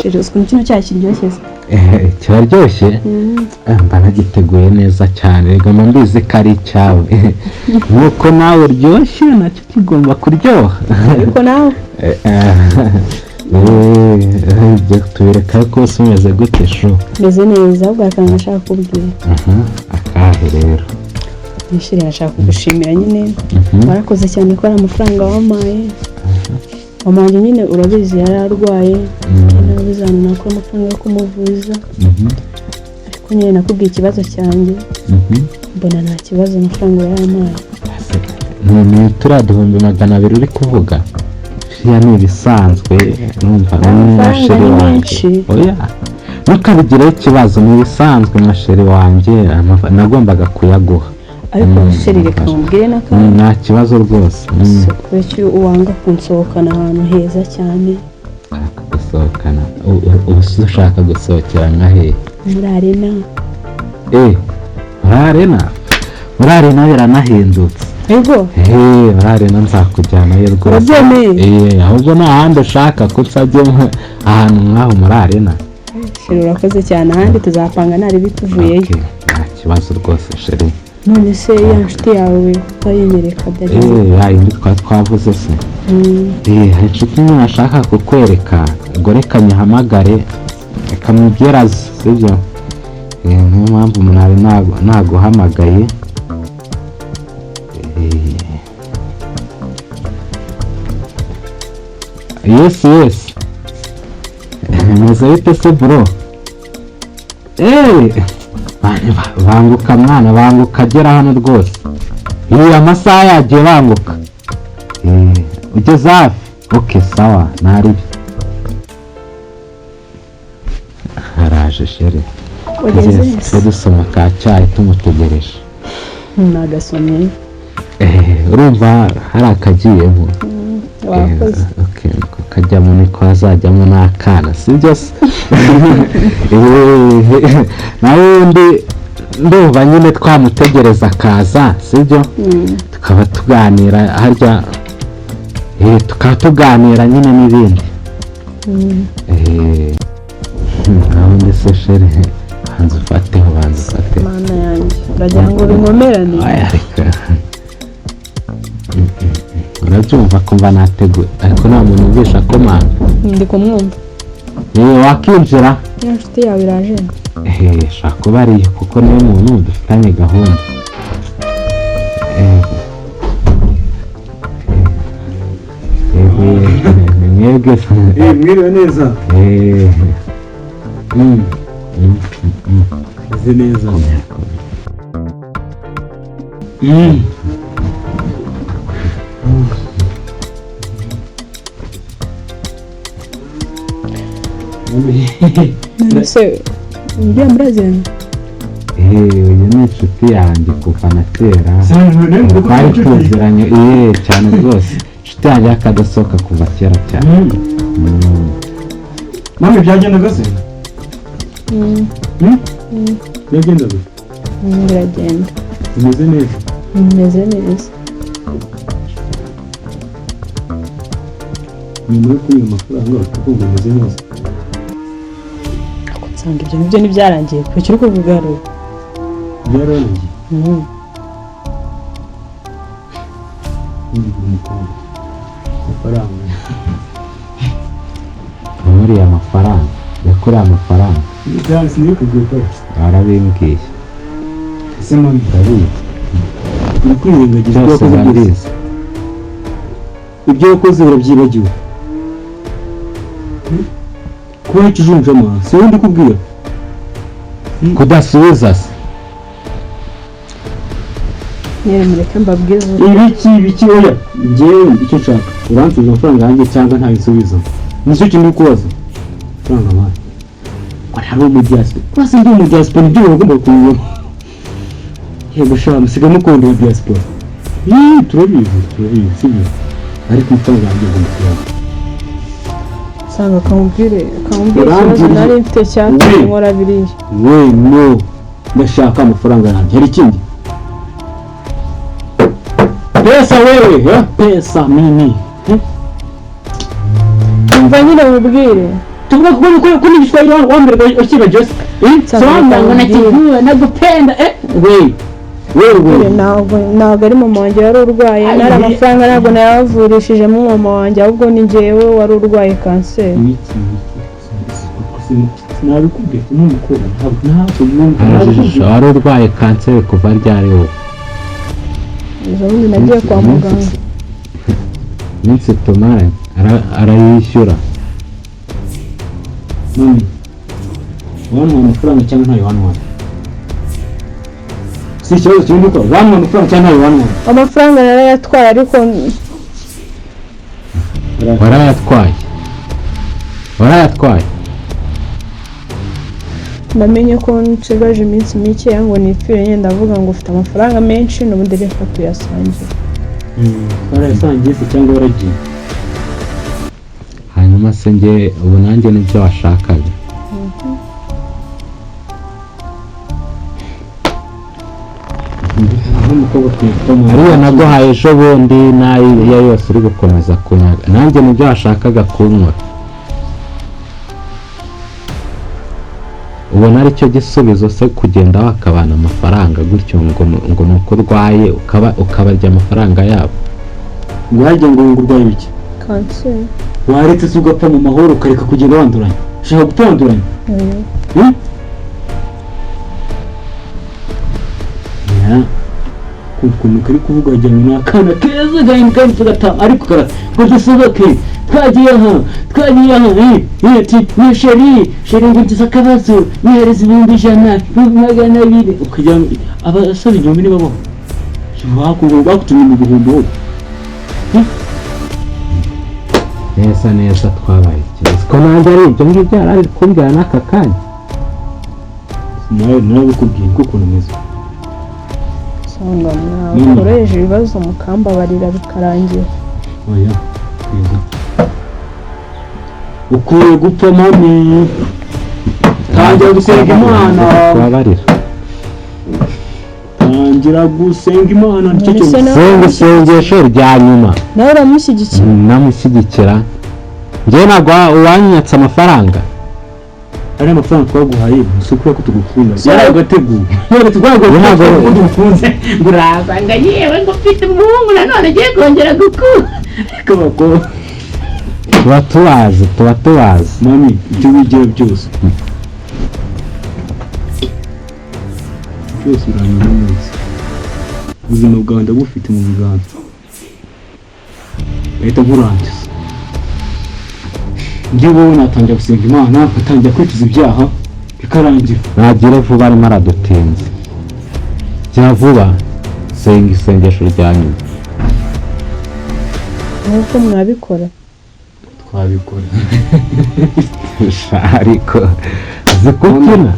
sheri ukuntu kino cyayi kiryoshye kiraryoshye mba nagiteguye neza cyane gama mbizi ko ari icyawe nuko nawe uryoshye nacyo kigomba kuryoha ariko nawe tubireka ko umeze gute sho meze neza ahubwo akanga nashaka kubwira akahe rero nishiri yashaka kugushimira nyine warakoze cyane ko ari amafaranga wamaye wamanje nyine urabizi yari arwaye nabizana nako amafaranga yo kumuvuza ariko nyine nakubwiye ikibazo cyanjye mbona nta kibazo amafaranga yamaye ni turaduhumbi 200 uri kuvuga ya ni bisanzwe numva n'asheri wanjye oya ntukabigireho ikibazo ni bisanzwe n'asheri wanjye nagombaga kuyaguha ariko sheri reka mubwire n'akandi nta kibazo rwose kuki uwanga kunsohokana ahantu heza cyane gusohokana ubu ushaka gusohokera nka hehe muri arena muri arena biranahindutse ego muri arena nzakujyanayo rwose ahubwo nta handi ushaka ko nsabye ahantu nk'aho muri arena sheri urakoze cyane ahandi tuzapanga ntari bituvuyeyo nta kibazo rwose sheri none se ya nshuti yawe utayinyereka byageze yindi twavuze se hari inshuti nyine ashaka kukwereka ngo reka nyihamagare reka mubwira sibyo niyo mpamvu mwari naguhamagaye yes meze bite se bro banguka mwana banguka gera hano rwose amasaha yagiye banguka ugeze hafi sawa ntari haraje shere twe dusoma ka cyayi tumutegereje nagasomye urumva hari akagiyemo wakoze kajyamo niko hazajyamo n'akana sibyo se nawe ndumva nyine twamutegereza akaza sibyo tukaba tuganira harya tukaba tuganira nyine n'ibindi nawe ndetse shere banza ufateho mana yanjye uragira ngo binkomerane urabyumva kumva nateguye ariko nta muntu ubwisha ko mwana ndi kumwumva wakinjira ya nshuti yawe iraje shaka kuba ariyo kuko niyo muntu dufitanye gahunda mwebwe mwiriwe neza meze neza se uriya muraziranye uyu ni inshuti yanjye kuva na kera twari tuziranye cyane rwose inshuti yanjye y'akadasohoka kuva kera cyane mami byagendaga se byagendaga biragenda umeze neza meze neza nyuma yo kubona amafaranga ukumva umeze neza nsanga ibyo nibyo ntibyarangiye kuki uri kubigarura byararangiye amafaranga uriya amafaranga yakuriye amafaranga byahise niyo kugura barabimbwiye ese mami ndabizi uri kwirengagiza ibyo byose wakoze byose ndabizi ibyo wakoze urabyibagiwe kuba ikijunjama si wowe ndi kubwira kudasubiza se mureke mbabwize ibiki oya njyewe icyo nshaka uransubiza amafaranga yanjye cyangwa ntayisubiza nicyo kintu uri kubaza amafaranga amaye hari umudiyasipo kurasa ndi umudiyasipo nibyo bagomba kubibona yego shaka musiga mukunda umudiyasipo turabizi sibyo ariko amafaranga yanjye agomba kuyabona usanga akamubwire ikibazo nari mfite cyatumye nkora biriya no ndashaka amafaranga yanjye hari ikindi pesa wewe pesa mimi umva nyine mubwire tuvuga ko n'igiswahili wambere ukibagiwe se sobanura ngo nakiguwe nagupenda wewe ntabwo ari mama wanjye wari urwaye nari amafaranga ntabwo nayavurishijemo mama wanjye ahubwo ni njyewe wari urwaye kanseri nabikubwiye n'umukuru ntabwo wari urwaye kanseri kuva ryari wowe ubundi nagiye kwa muganga iminsi tumare arayishyura wamuha amafaranga cyangwa ntayo wamuha si ikibazo kimwe ko wamuha amafaranga cyangwa ntayo wamuha amafaranga narayatwaye ariko warayatwaye namenye ko nsigaje iminsi mike ngo nipfire nyine ndavuga ngo ufite amafaranga menshi n'ubundi reka tuyasangire warayasangiye se cyangwa waragiye hanyuma se njye ubu nanjye nibyo washakaga ariyo naguhaye ejo bundi n'ayo yose uri gukomeza kunyaga nanjye nibyo washakaga kunywa ubona aricyo gisubizo se kugenda wakabana amafaranga gutyo ngo nuko urwaye ukabarya amafaranga yabo wajya ngo urwaye biki kanseri waretse se ugapfa mu mahoro ukareka kugenda wanduranya ushaka gupfa wanduranya ukuntu kari kuvuga wagira ngo ni akana keza gahinduka gataha ariko karata ngo dusohoke twagiye aha ni sheri ngo ngize akabazo nihereza ibihumbi 100 200 ukagira ngo abasaba igihumbi ni babaho bakutumye mu bihumbi wowe neza twabaye ikibazo ko nanjye ari ibyo ngibyo yari ari kumbwira n'aka kanya nawe bikubwiye ko ukuntu umeze usanga mwakoresheje ibibazo mukambabarira bikarangira oya ukwiye gupfa mami tangira gusenga imana tangira gusenga imana senga isengesho rya nyuma nawe uramushyigikira njyewe ntabwo uwanyatse amafaranga ari amafaranga twaguhaye musukura ko tugukunda yaragateguye none twaguhaye ntabwo dukunze ngurasanga yewe ngo mfite umuhungu nanone agiye kongera gukura kabako tuba tubazi mami ibyo wigira byose uranyura neza ubuzima bwawe ndabufite mu biganza leta nkurangiza njye wowe natangira gusenga imana nkatangira kwicuza ibyaha bikarangira ntagire vuba arimo aradutinze gira vuba senga isengesho rya nyuma nk'uko mwabikora twabikora ariko zikubyina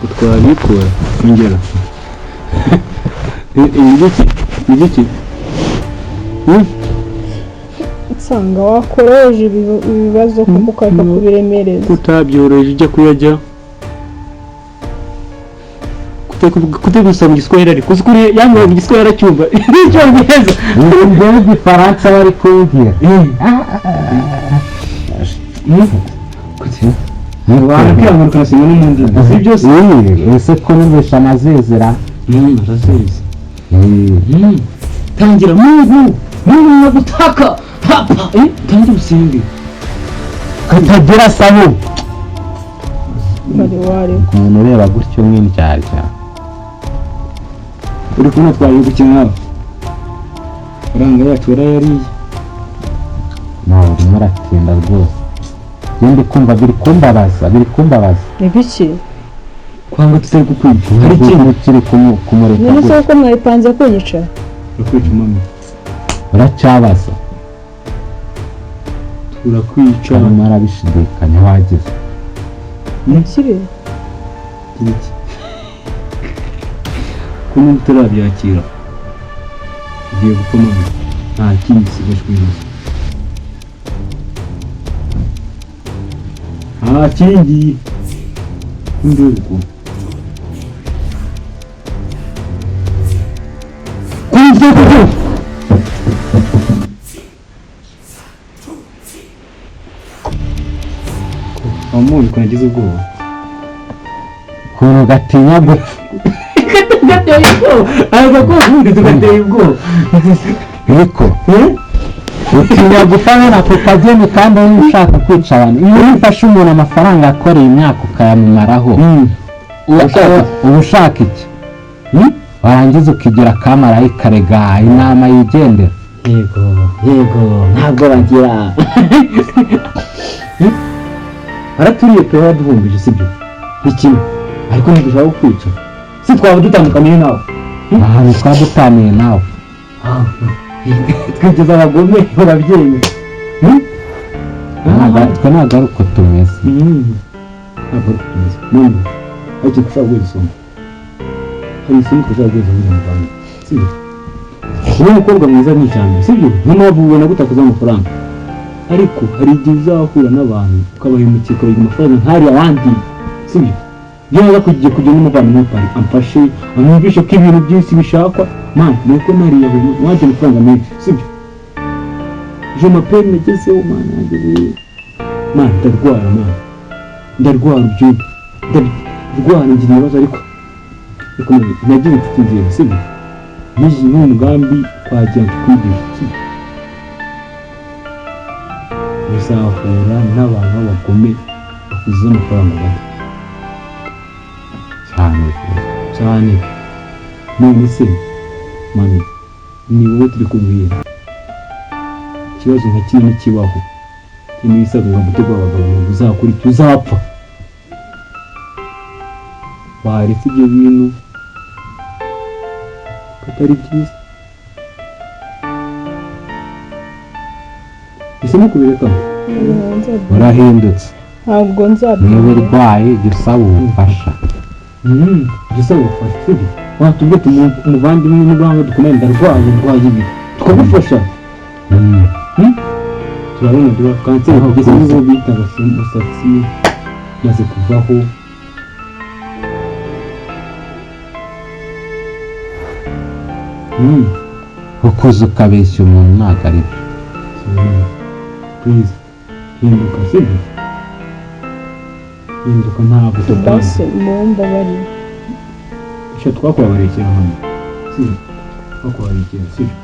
ko twabikora kongera igiki usanga wakoroheje ibibazo kuko ukareka kubiremereza kutabyoroheje ujya kuyajya kutegusaba igiswahili ariko uzi kuri yambaye igiswahili aracyumva n'icyongereza njyewe igifaransa bari kumbwira warakwihanura ukanasoma no mu ndimi si byose ese ko numvisha amazezera arazeze tangira mungu nagutaka papa tangira usenge katagira sabu bari wari umuntu ureba gutyo mw'indyarya uri kubona twagiye gukina faranga yacu warayariye urimo aratinda rwose ndi kumva biri kumbabaza ibiki kwanga tutari kukwica hari ikintu kiri kumureka none se ko mwabipanze kunyica urakwica mami uracyabaza turakwica arimo arabishidikanya wagize ntakiri iki ko n'ubu utarabyakira ugiye gupfa mami nta kindi gisigajwe inyuma nta kindi ndebwo wamunyu ko nagize ubwoba ukuntu gatinya gupfa gateye ubwoba ariko ko ubundi tugateye ubwoba ariko utinya gupfa na ako kageni kandi wowe ushaka kwica abantu iyo ufashe umuntu amafaranga akoreye imyaka ukayamumaraho uba ushaka iki warangiza ukigira akamarayika rega inama yigendera yego ntabwo bagira araturiye pe waduhumbije sibyo ikimwe ariko ntidushaka kukwica si twaba dutandukaniye nawe ahantu twaba dutaniye nawe twigeze abagome babyeyi twe ntabwo ari uko tumeze ntabwo ari uko tumeze none ariko ushobora guheza isomo hari isomo twashobora guheza muri mu Rwanda sibyo uri umukobwa mwiza ni cyane sibyo niyo mpamvu ubona gutakaza amafaranga ariko hari igihe uzahura n'abantu ukabahemukira ukabiga amafaranga nk'ari abandi sibyo iyo waza kugiye kujya n'umuvandimwe pari amfashe amwumvishe ko ibintu byinshi bishakwa mani nuko nariya waje amafaranga menshi sibyo je m'appelle nagezeho mani nagezeho mani ndarwara ubyumve ndarwara ngira ibibazo ariko nagize inshuti nziza sibyo n'iyi ni umugambi twagira tukwigisha sibyo uzahura n'abantu b'abagome bakuziza amafaranga bato cyane none se mami ni wowe turi kubwira ikibazo nka kimwe ntikibaho ikintu bisabwa ngo gutegura abagabo ngo uzakora icyo uzapfa waretse ibyo bintu atari byiza ese mukubireka urahindutse ntabwo nzabyumva niba urwaye jya usaba ubufasha gisaba ubufasha sibyo watubwiye ati umuvandimwe n'ubwanwa dukomeye ndarwaye ibi tukagufasha turabona duha kanseri kugeza n'ubu bita umusatsi maze kuvaho ukuze ukabeshya umuntu ntabwo ari byo please hinduka sibyo hinduka ntabwo bose mumbabarire icyo twakwabarekera hano sibyo twakwabarekera sibyo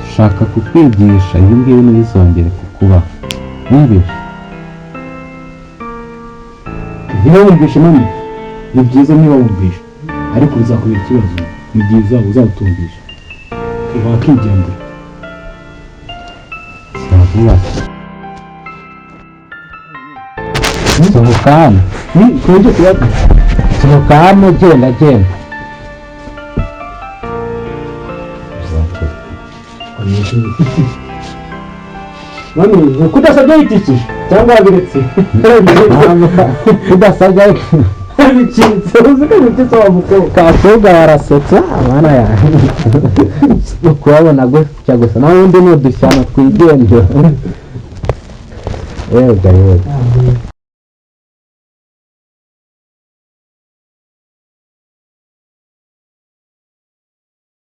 ushaka kukwigisha ibi ngibi ntibizongere kukubaho wumvise niba wumvishe mami ni byiza niba wumvishe ariko bizakubera ikibazo mu gihe uzawutumvisha wakigendera vuba sohoka hano twongere tuyate sohoka hano genda mami kudasabye itiki cyangwa wabiretse udasabye bicitse uzi ko bicitse wa mukobwa kakobwa barasetsa abana yanjye kubabona gutya gusa nawe undi ni udushyano twigendera yega